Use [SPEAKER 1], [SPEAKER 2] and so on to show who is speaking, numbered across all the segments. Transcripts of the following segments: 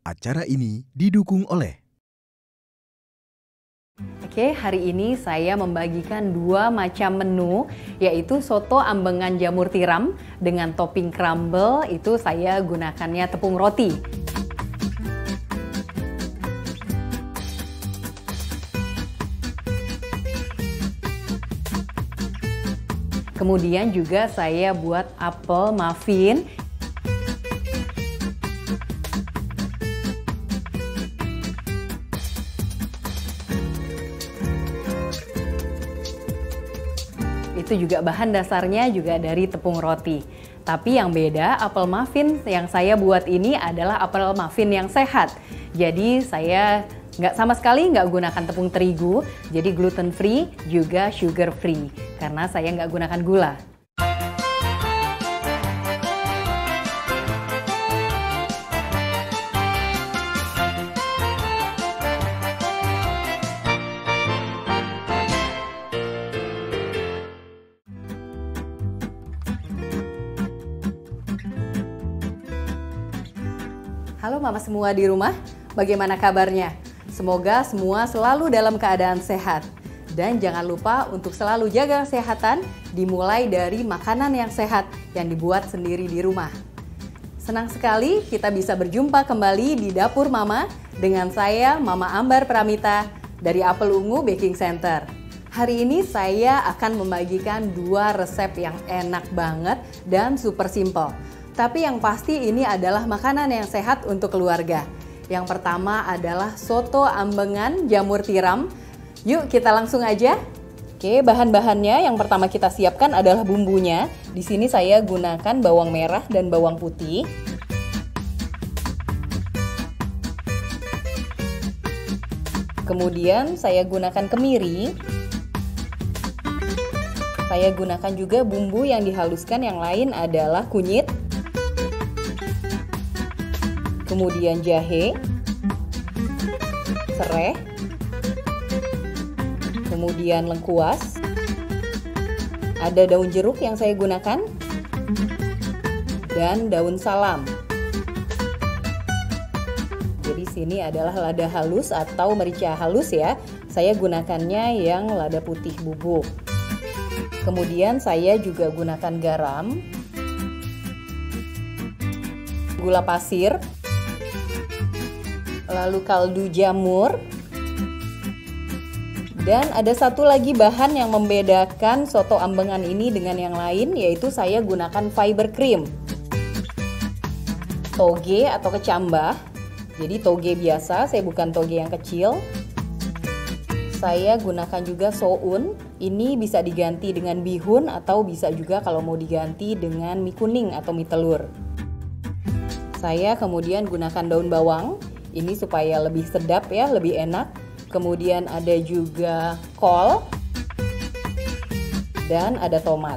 [SPEAKER 1] Acara ini didukung oleh
[SPEAKER 2] Oke, hari ini saya membagikan 2 macam menu, yaitu soto ambengan jamur tiram dengan topping crumble. Itu saya gunakannya tepung roti. Kemudian juga saya buat apel muffin. Itu juga bahan dasarnya juga dari tepung roti. Tapi yang beda, apel muffin yang saya buat ini adalah apel muffin yang sehat. Jadi saya sama sekali nggak gunakan tepung terigu, jadi gluten free juga sugar free. Karena saya nggak gunakan gula. Halo mama semua di rumah, bagaimana kabarnya? Semoga semua selalu dalam keadaan sehat. Dan jangan lupa untuk selalu jaga kesehatan, dimulai dari makanan yang sehat yang dibuat sendiri di rumah. Senang sekali kita bisa berjumpa kembali di Dapur Mama dengan saya, Mama Ambar Pramita dari Apel Ungu Baking Center. Hari ini saya akan membagikan 2 resep yang enak banget dan super simple. Tapi yang pasti ini adalah makanan yang sehat untuk keluarga. Yang pertama adalah soto ambengan jamur tiram. Yuk kita langsung aja. Oke, bahan-bahannya yang pertama kita siapkan adalah bumbunya. Di sini saya gunakan bawang merah dan bawang putih. Kemudian saya gunakan kemiri. Saya gunakan juga bumbu yang dihaluskan, yang lain adalah kunyit. Kemudian jahe, serai, kemudian lengkuas, ada daun jeruk yang saya gunakan, dan daun salam. Jadi sini adalah lada halus atau merica halus ya. Saya gunakannya yang lada putih bubuk. Kemudian saya juga gunakan garam, gula pasir, lalu kaldu jamur, dan ada satu lagi bahan yang membedakan soto ambengan ini dengan yang lain, yaitu saya gunakan fiber cream, toge atau kecambah. Jadi toge biasa, saya bukan toge yang kecil. Saya gunakan juga soun, ini bisa diganti dengan bihun atau bisa juga kalau mau diganti dengan mie kuning atau mie telur. Saya kemudian gunakan daun bawang. Ini supaya lebih sedap ya, lebih enak. Kemudian ada juga kol dan ada tomat.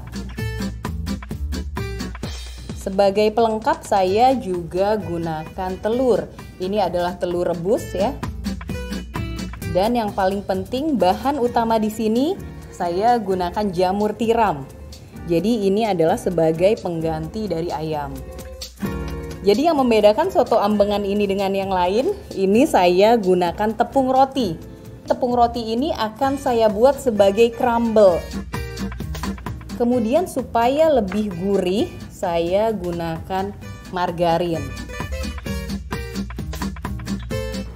[SPEAKER 2] Sebagai pelengkap saya juga gunakan telur. Ini adalah telur rebus ya. Dan yang paling penting bahan utama di sini saya gunakan jamur tiram. Jadi ini adalah sebagai pengganti dari ayam. Jadi yang membedakan soto ambengan ini dengan yang lain, ini saya gunakan tepung roti. Tepung roti ini akan saya buat sebagai crumble. Kemudian supaya lebih gurih, saya gunakan margarin.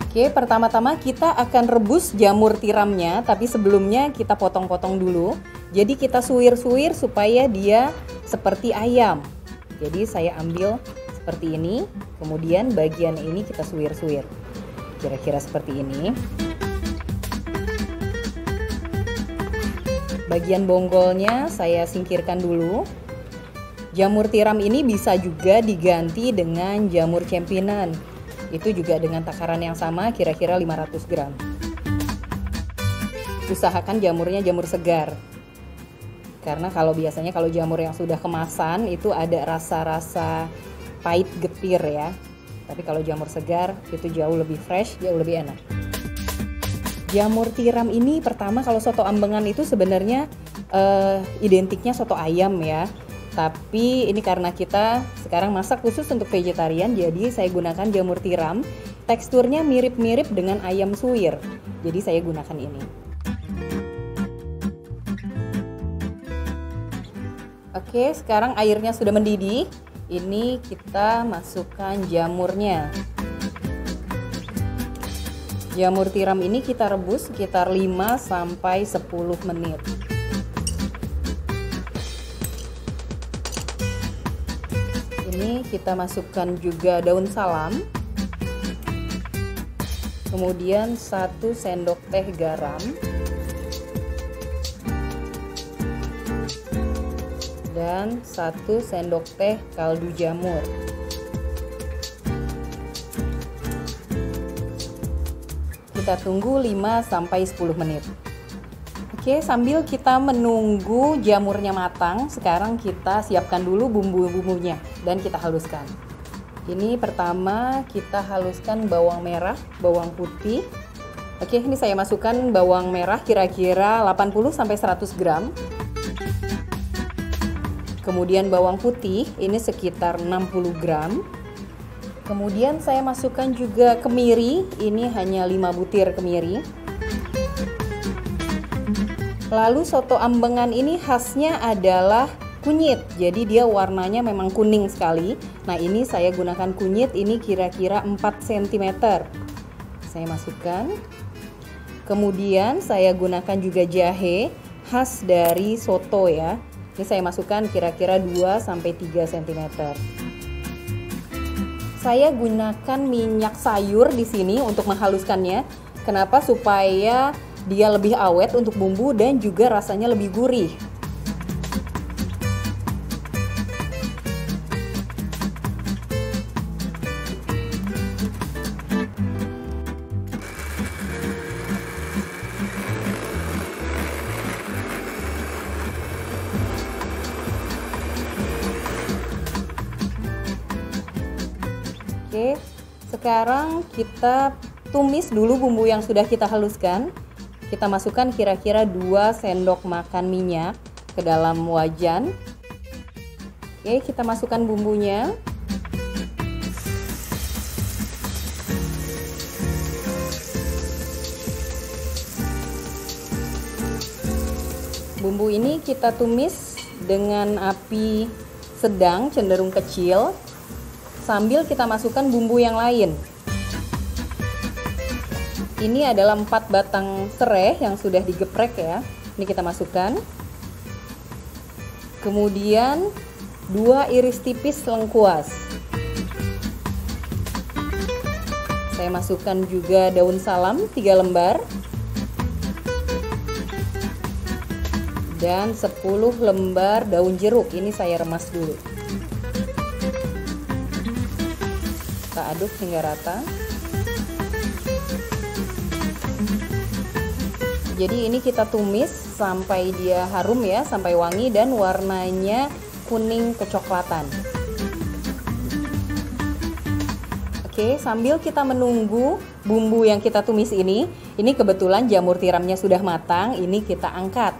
[SPEAKER 2] Oke, pertama-tama kita akan rebus jamur tiramnya, tapi sebelumnya kita potong-potong dulu. Jadi kita suwir-suwir supaya dia seperti ayam. Jadi saya ambil seperti ini, kemudian bagian ini kita suwir-suwir, kira-kira seperti ini. Bagian bonggolnya saya singkirkan dulu. Jamur tiram ini bisa juga diganti dengan jamur cempinan. Itu juga dengan takaran yang sama, kira-kira 500 gram. Usahakan jamurnya jamur segar. Karena biasanya kalau jamur yang sudah kemasan itu ada rasa-rasa pahit getir ya. Tapi kalau jamur segar itu jauh lebih fresh, jauh lebih enak. Jamur tiram ini pertama kalau soto ambengan itu sebenarnya identiknya soto ayam ya. Tapi ini karena kita sekarang masak khusus untuk vegetarian, jadi saya gunakan jamur tiram. Teksturnya mirip-mirip dengan ayam suwir, jadi saya gunakan ini. Oke, sekarang airnya sudah mendidih. Ini kita masukkan jamurnya. Jamur tiram ini kita rebus sekitar 5-10 menit. Ini kita masukkan juga daun salam. Kemudian 1 sendok teh garam. Dan 1 sendok teh kaldu jamur. Kita tunggu 5-10 menit. Oke, sambil kita menunggu jamurnya matang, sekarang kita siapkan dulu bumbu-bumbunya dan kita haluskan. Ini pertama kita haluskan bawang merah, bawang putih. Oke, ini saya masukkan bawang merah kira-kira 80-100 gram. Kemudian bawang putih ini sekitar 60 gram. Kemudian saya masukkan juga kemiri, ini hanya 5 butir kemiri. Lalu soto ambengan ini khasnya adalah kunyit, jadi dia warnanya memang kuning sekali. Nah, ini saya gunakan kunyit, ini kira-kira 4 cm. Saya masukkan. Kemudian saya gunakan juga jahe khas dari soto ya. Ini saya masukkan kira-kira 2-3 cm. Saya gunakan minyak sayur di sini untuk menghaluskannya. Kenapa? Supaya dia lebih awet untuk bumbu dan juga rasanya lebih gurih. Oke, sekarang kita tumis dulu bumbu yang sudah kita haluskan. Kita masukkan kira-kira 2 sendok makan minyak ke dalam wajan. Oke, kita masukkan bumbunya. Bumbu ini kita tumis dengan api sedang cenderung kecil sambil kita masukkan bumbu yang lain. Ini adalah 4 batang serai yang sudah digeprek ya. Ini kita masukkan. Kemudian 2 iris tipis lengkuas. Saya masukkan juga daun salam 3 lembar. Dan 10 lembar daun jeruk. Ini saya remas dulu. Kita aduk hingga rata. Jadi ini kita tumis sampai dia harum ya, sampai wangi dan warnanya kuning kecoklatan. Oke, sambil kita menunggu bumbu yang kita tumis ini kebetulan jamur tiramnya sudah matang, ini kita angkat.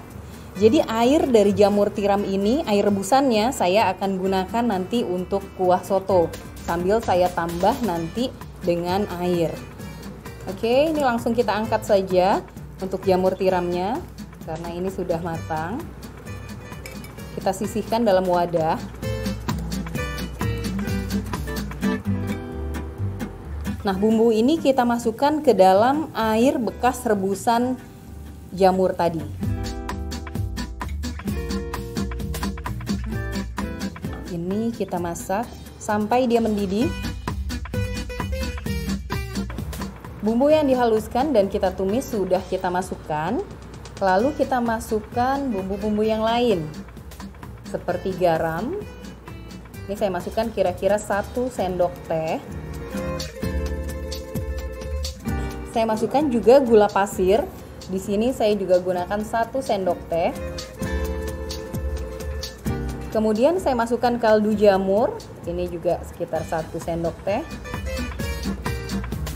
[SPEAKER 2] Jadi air dari jamur tiram ini, air rebusannya saya akan gunakan nanti untuk kuah soto. Sambil saya tambah nanti dengan air. Oke, ini langsung kita angkat saja. Untuk jamur tiramnya, karena ini sudah matang, kita sisihkan dalam wadah. Nah, bumbu ini kita masukkan ke dalam air bekas rebusan jamur tadi. Ini kita masak sampai dia mendidih. Bumbu yang dihaluskan dan kita tumis sudah kita masukkan. Lalu kita masukkan bumbu-bumbu yang lain seperti garam. Ini saya masukkan kira-kira 1 sendok teh. Saya masukkan juga gula pasir. Di sini saya juga gunakan 1 sendok teh. Kemudian saya masukkan kaldu jamur. Ini juga sekitar 1 sendok teh.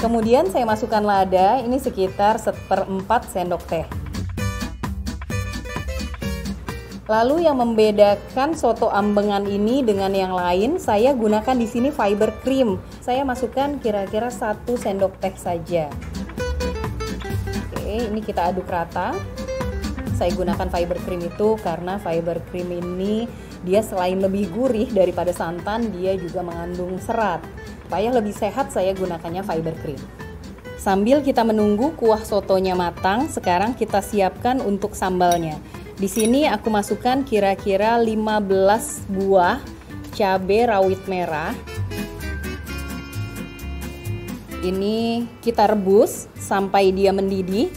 [SPEAKER 2] Kemudian saya masukkan lada, ini sekitar 1/4 sendok teh. Lalu yang membedakan soto ambengan ini dengan yang lain, saya gunakan di sini fiber cream. Saya masukkan kira-kira 1 sendok teh saja. Oke, ini kita aduk rata. Saya gunakan fiber cream itu karena fiber cream ini dia selain lebih gurih daripada santan, dia juga mengandung serat. Supaya lebih sehat, saya gunakannya fiber cream. Sambil kita menunggu kuah sotonya matang, sekarang kita siapkan untuk sambalnya. Di sini aku masukkan kira-kira 15 buah cabai rawit merah. Ini kita rebus sampai dia mendidih.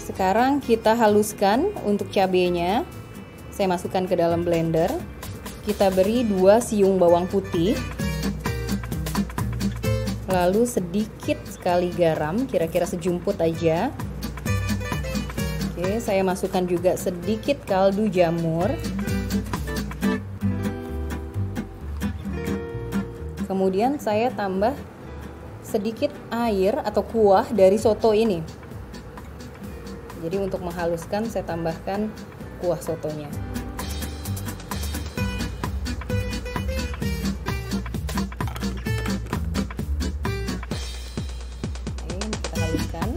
[SPEAKER 2] Sekarang kita haluskan untuk cabainya. Saya masukkan ke dalam blender. Kita beri 2 siung bawang putih. Lalu sedikit sekali garam, kira-kira sejumput aja. Oke, saya masukkan juga sedikit kaldu jamur. Kemudian saya tambah sedikit air atau kuah dari soto ini. Jadi untuk menghaluskan saya tambahkan kuah sotonya. Oke, kita haluskan.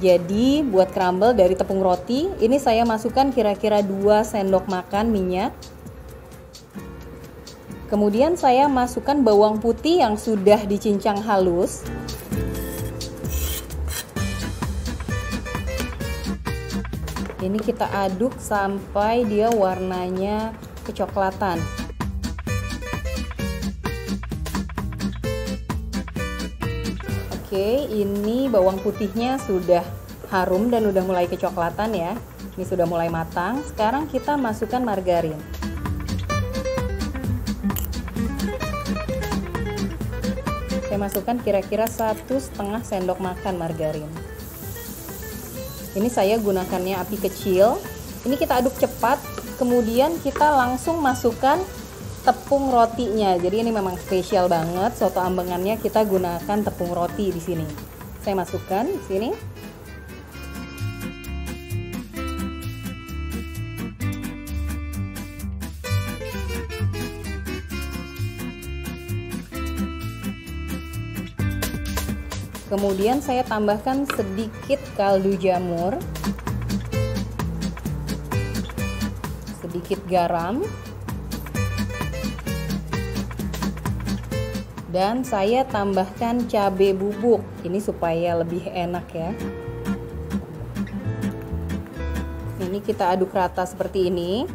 [SPEAKER 2] Jadi buat crumble dari tepung roti, ini saya masukkan kira-kira 2 sendok makan minyak. Kemudian saya masukkan bawang putih yang sudah dicincang halus. Ini kita aduk sampai dia warnanya kecoklatan. Oke, ini bawang putihnya sudah harum dan udah mulai kecoklatan ya. Ini sudah mulai matang. Sekarang kita masukkan margarin. Saya masukkan kira-kira 1,5 sendok makan margarin. Ini saya gunakannya api kecil. Ini kita aduk cepat, kemudian kita langsung masukkan tepung rotinya. Jadi ini memang spesial banget, soto ambengannya kita gunakan tepung roti di sini. Saya masukkan di sini. Kemudian saya tambahkan sedikit kaldu jamur, sedikit garam, dan saya tambahkan cabai bubuk. Ini supaya lebih enak ya. Ini kita aduk rata seperti ini.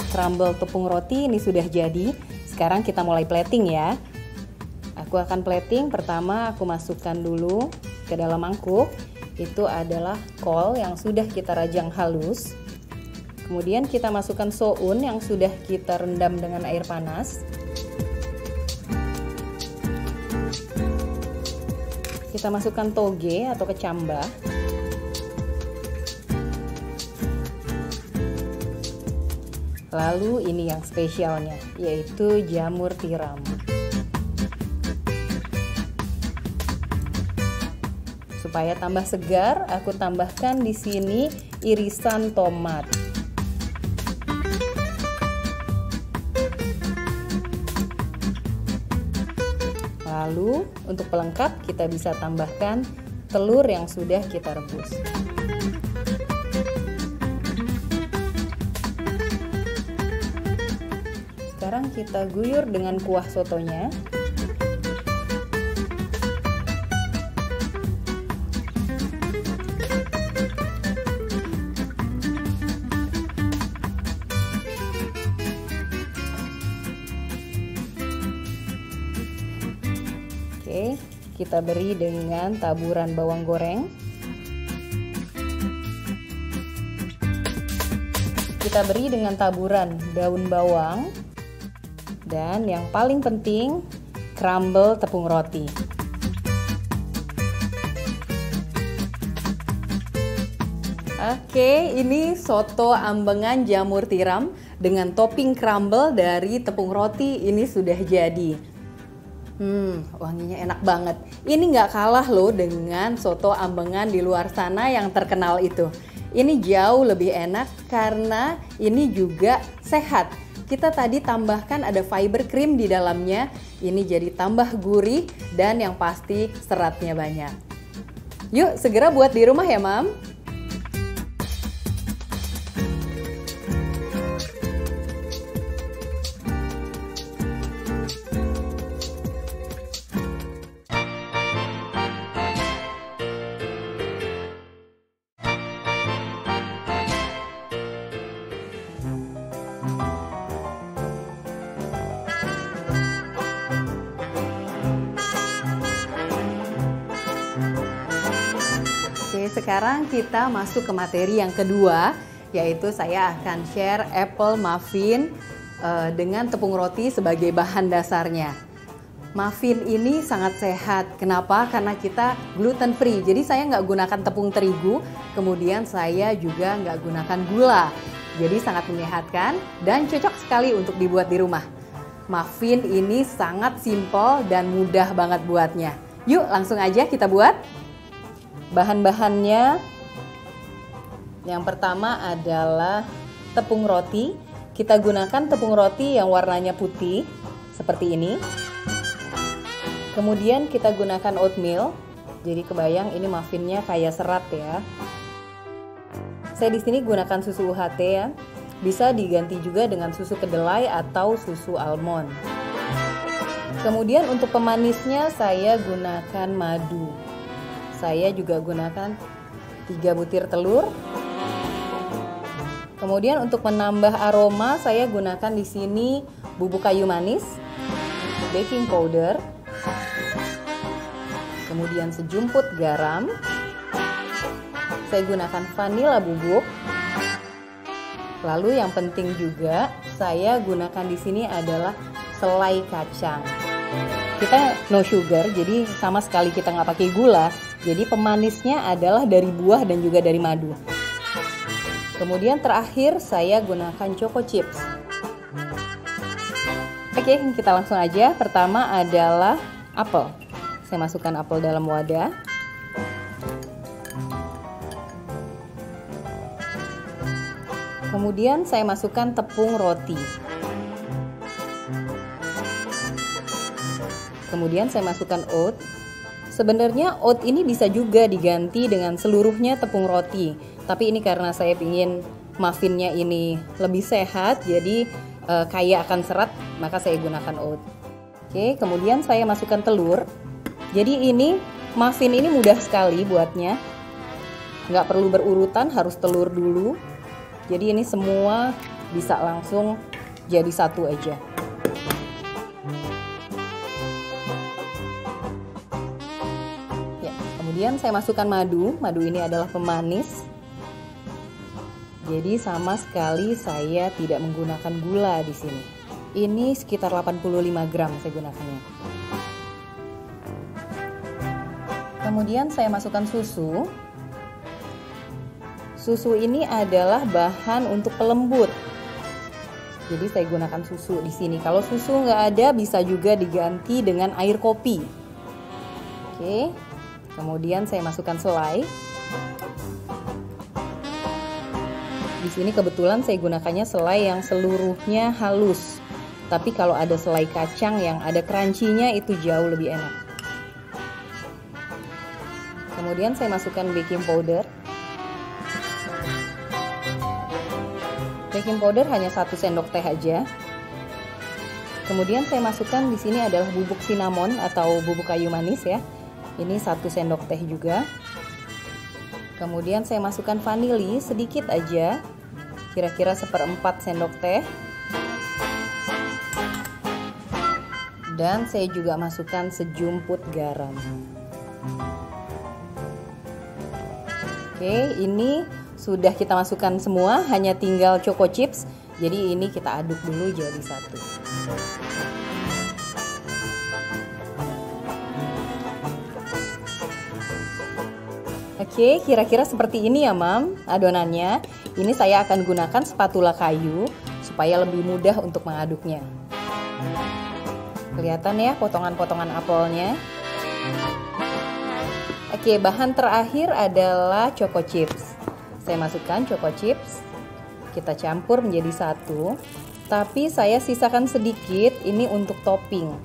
[SPEAKER 2] Crumble tepung roti ini sudah jadi. Sekarang kita mulai plating ya. Aku akan plating. Pertama aku masukkan dulu ke dalam mangkuk. Itu adalah kol yang sudah kita rajang halus. Kemudian kita masukkan soun yang sudah kita rendam dengan air panas. Kita masukkan toge atau kecambah. Lalu ini yang spesialnya, yaitu jamur tiram. Supaya tambah segar, aku tambahkan di sini irisan tomat. Lalu untuk pelengkap kita bisa tambahkan telur yang sudah kita rebus. Sekarang kita guyur dengan kuah sotonya. Oke, kita beri dengan taburan bawang goreng. Kita beri dengan taburan daun bawang. Dan yang paling penting, crumble tepung roti. Oke, ini soto ambengan jamur tiram. dengan topping crumble dari tepung roti ini sudah jadi. Wanginya enak banget. Ini nggak kalah loh dengan soto ambengan di luar sana yang terkenal itu. Ini jauh lebih enak karena ini juga sehat. Kita tadi tambahkan ada fiber cream di dalamnya. Ini jadi tambah gurih dan yang pasti seratnya banyak. Yuk segera buat di rumah ya, Mam. Sekarang kita masuk ke materi yang kedua, yaitu saya akan share apple muffin dengan tepung roti sebagai bahan dasarnya. Muffin ini sangat sehat. Kenapa? Karena kita gluten free. Jadi saya nggak gunakan tepung terigu, kemudian saya juga nggak gunakan gula. Jadi sangat menyehatkan dan cocok sekali untuk dibuat di rumah. Muffin ini sangat simpel dan mudah banget buatnya. Yuk langsung aja kita buat. Bahan-bahannya yang pertama adalah tepung roti. Kita gunakan tepung roti yang warnanya putih seperti ini. Kemudian kita gunakan oatmeal. Jadi kebayang ini muffinnya kayak serat ya. Saya di sini gunakan susu UHT ya. Bisa diganti juga dengan susu kedelai atau susu almond. Kemudian untuk pemanisnya saya gunakan madu. Saya juga gunakan 3 butir telur. Kemudian untuk menambah aroma saya gunakan di sini bubuk kayu manis, baking powder, kemudian sejumput garam. Saya gunakan vanila bubuk. Lalu yang penting juga saya gunakan di sini adalah selai kacang. Kita no sugar, jadi sama sekali kita nggak pakai gula. Jadi pemanisnya adalah dari buah dan juga dari madu. Kemudian terakhir saya gunakan choco chips. Oke, kita langsung aja. Pertama adalah apel. Saya masukkan apel dalam wadah. Kemudian saya masukkan tepung roti. Kemudian saya masukkan oat. Sebenarnya oat ini bisa juga diganti dengan seluruhnya tepung roti. Tapi ini karena saya ingin muffinnya ini lebih sehat, jadi kaya akan serat, maka saya gunakan oat. Oke, kemudian saya masukkan telur. Jadi ini muffin ini mudah sekali buatnya. Nggak perlu berurutan, harus telur dulu. Jadi ini semua bisa langsung jadi satu aja. Kemudian saya masukkan madu. Madu ini adalah pemanis. Jadi sama sekali saya tidak menggunakan gula di sini. Ini sekitar 85 gram saya gunakannya. Kemudian saya masukkan susu. Susu ini adalah bahan untuk pelembut. Jadi saya gunakan susu di sini. Kalau susu nggak ada, bisa juga diganti dengan air kopi. Oke. Kemudian saya masukkan selai. Di sini kebetulan saya gunakannya selai yang seluruhnya halus. Tapi kalau ada selai kacang yang ada crunchy-nya itu jauh lebih enak. Kemudian saya masukkan baking powder. Baking powder hanya 1 sendok teh aja. Kemudian saya masukkan di sini adalah bubuk cinnamon atau bubuk kayu manis ya. Ini 1 sendok teh juga. Kemudian saya masukkan vanili sedikit aja, kira-kira 1/4 sendok teh. Dan saya juga masukkan sejumput garam. Oke, ini sudah kita masukkan semua, hanya tinggal choco chips. Jadi ini kita aduk dulu jadi satu. Oke, kira-kira seperti ini ya, Mam, adonannya. Ini saya akan gunakan spatula kayu supaya lebih mudah untuk mengaduknya. Kelihatan ya potongan-potongan apelnya. Oke, bahan terakhir adalah choco chips. Saya masukkan choco chips. Kita campur menjadi satu. Tapi saya sisakan sedikit ini untuk topping.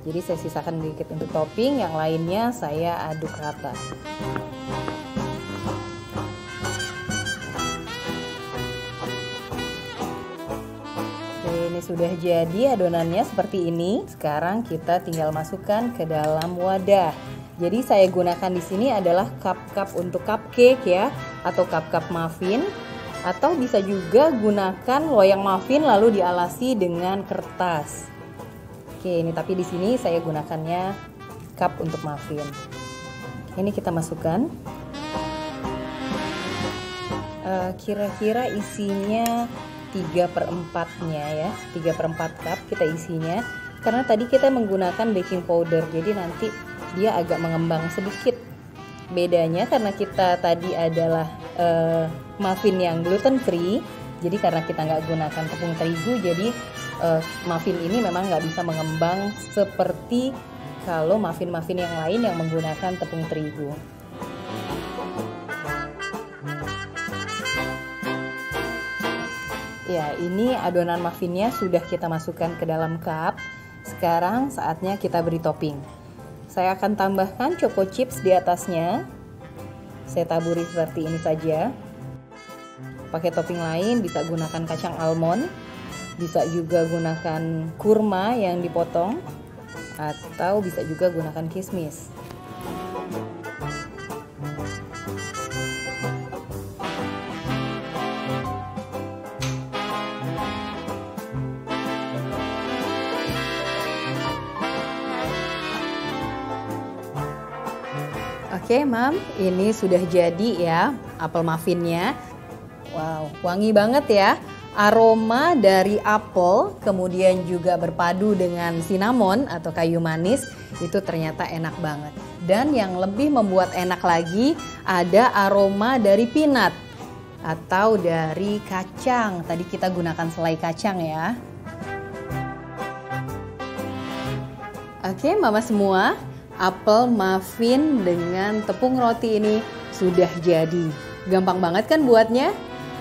[SPEAKER 2] Jadi saya sisakan sedikit untuk topping, yang lainnya saya aduk rata. Oke, ini sudah jadi adonannya seperti ini. Sekarang kita tinggal masukkan ke dalam wadah. Jadi saya gunakan di sini adalah cup-cup untuk cupcake ya, atau cup-cup muffin, atau bisa juga gunakan loyang muffin lalu dialasi dengan kertas. Oke, ini tapi di sini saya gunakannya cup untuk muffin. Ini kita masukkan. Kira-kira isinya 3/4-nya ya, 3/4 cup kita isinya. Karena tadi kita menggunakan baking powder, jadi nanti dia agak mengembang sedikit. Bedanya karena kita tadi adalah muffin yang gluten free, jadi karena kita nggak gunakan tepung terigu, jadi muffin ini memang nggak bisa mengembang seperti kalau muffin-muffin yang lain yang menggunakan tepung terigu. Ya, ini adonan muffinnya sudah kita masukkan ke dalam cup. Sekarang saatnya kita beri topping. Saya akan tambahkan choco chips di atasnya. Saya taburi seperti ini saja. Pakai topping lain bisa gunakan kacang almond, bisa juga gunakan kurma yang dipotong, atau bisa juga gunakan kismis. Oke, Mam, ini sudah jadi ya apel muffinnya. Wow, wangi banget ya. Aroma dari apel kemudian juga berpadu dengan cinnamon atau kayu manis, itu ternyata enak banget. Dan yang lebih membuat enak lagi ada aroma dari peanut atau dari kacang. Tadi kita gunakan selai kacang ya. Oke, Mama semua, apel muffin dengan tepung roti ini sudah jadi. Gampang banget kan buatnya?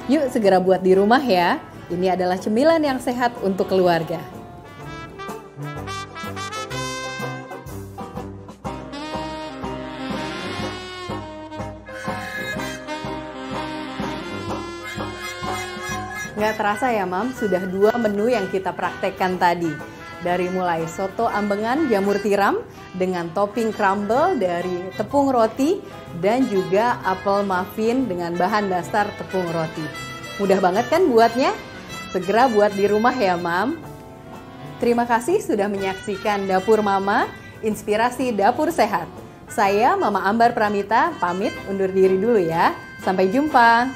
[SPEAKER 2] Yuk segera buat di rumah ya. Ini adalah cemilan yang sehat untuk keluarga. Nggak terasa ya, Mam, sudah 2 menu yang kita praktekkan tadi. Dari mulai soto ambengan jamur tiram dengan topping crumble dari tepung roti dan juga apel muffin dengan bahan dasar tepung roti. Mudah banget kan buatnya? Segera buat di rumah ya, Mam. Terima kasih sudah menyaksikan Dapur Mama, inspirasi dapur sehat. Saya Mama Ambar Pramita, pamit undur diri dulu ya. Sampai jumpa.